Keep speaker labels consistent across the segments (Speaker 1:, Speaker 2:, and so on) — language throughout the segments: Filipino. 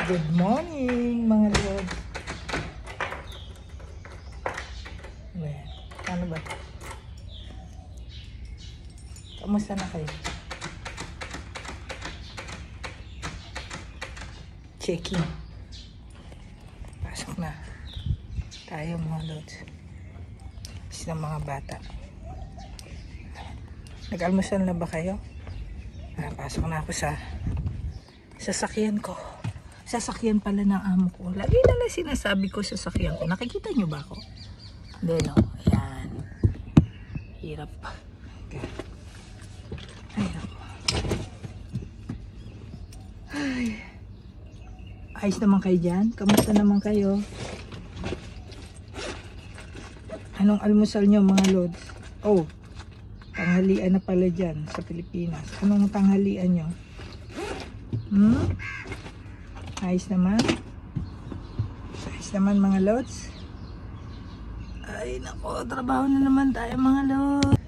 Speaker 1: Good morning, mga lord. Ano ba? Kamusta na kayo? Checking. Pasok na. Tayo mga lords. Isa ng mga bata. Nag-almusal na ba kayo? Pasok na ako sa sasakyan ko. Sasakyan pala ng amo ko. Lagi na lang sinasabi ko sasakyan ko. Nakikita nyo ba ako? Hindi, no? Ayan. Hirap. Okay. Ay, ako. Ay. Ayos naman kayo dyan? Kamusta naman kayo? Anong almusal nyo mga lods? Oh, tanghalian na pala dyan sa Pilipinas. Anong tanghalian nyo? Ayos naman? Ayos naman mga lods? Ay nako, trabaho na naman tayo mga lods.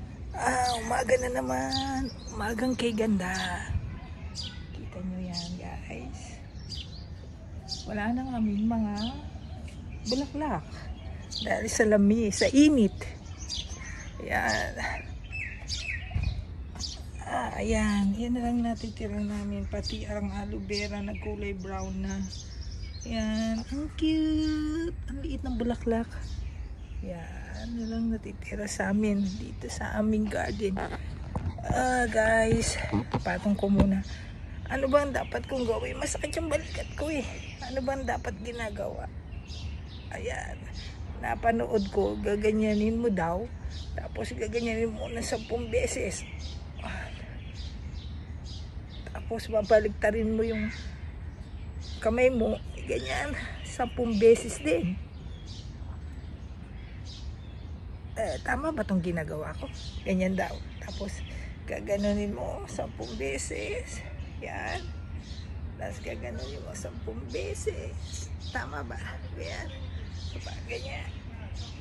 Speaker 1: Umaga na naman. Umagang kay ganda. Kita nyo yan guys. Wala na kaming mga bulaklak. Dahil sa lami, sa init. Ayan. Ayan. Yan na lang natitira namin. Pati ang aloe vera na kulay brown na. Ayan. Ang cute. Ang liit ng bulaklak. Ayan. Yan lang natitira sa amin. Dito sa aming garden. Guys. Patong ko muna. Ano ba ang dapat kong gawin? Masakit yung balikat ko eh. Ano ba ang dapat ginagawa? Ayan. Napanood ko, gaganyanin mo daw. Tapos gaganyanin mo na 10 beses. Tapos babaligtarin mo yung kamay mo. Ganyan. 10 beses din. Tama ba itong ginagawa ko? Ganyan daw. Tapos gaganunin mo 10 beses. Yan. Tapos gaganunin mo 10 beses. Tama ba? Yan. Kapag ganyan.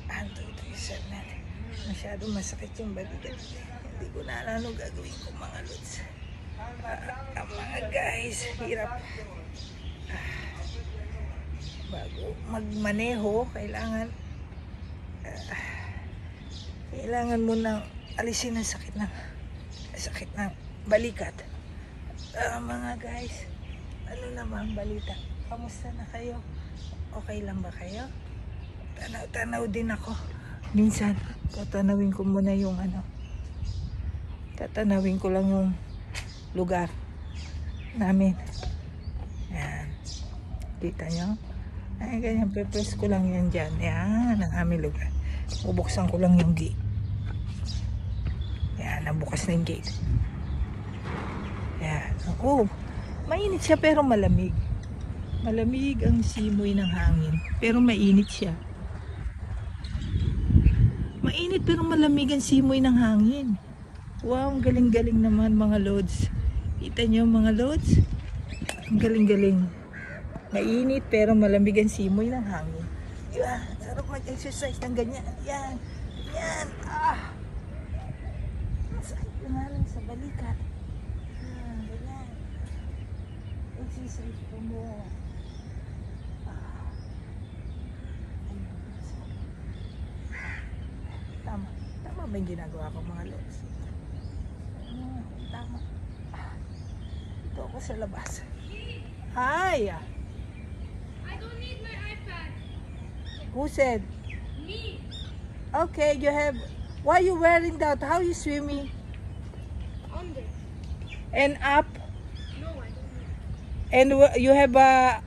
Speaker 1: 1, 2, 3, 7. Masyadong masakit yung balikat. Hindi ko na alam gagawin ko mga lods. Mga guys, hirap. Bago magmaneho, kailangan mo nang alisin ang sakit ng balikat. Mga guys, ano naman balita? Kamusta na kayo? Okay lang ba kayo? Tanaw din ako. Minsan, tatanawin ko muna yung tatanawin ko lang yung lugar namin. Yan. Kita nyo? Ay, ganyan. Press ko lang yan dyan. Yan, ang aming lugar. Bubuksan ko lang yung gate. Yan, nabukas na yung gate. Yan. Oh, mainit siya pero malamig. Malamig ang simoy ng hangin. Pero mainit siya. Mainit pero malamig ang simoy ng hangin. Wow, ang galing-galing naman mga lods. Kita nyo mga lods? Ang galing-galing. Mainit pero malamig ang simoy ng hangin. Yan. Sarap mag-exercise ng ganyan. Yan. Yan. Sakit na lang sa balikat. Ganyan. Exercise po mo. Tama ba yung ginagawa ko mga lods? Tama. Ito ako sa labas. Hi!
Speaker 2: I don't need my iPad.
Speaker 1: Who said?
Speaker 2: Me.
Speaker 1: Okay, you have... Why you wearing that? How you swimming?
Speaker 2: Under.
Speaker 1: And up?
Speaker 2: No, I don't need.
Speaker 1: And you have a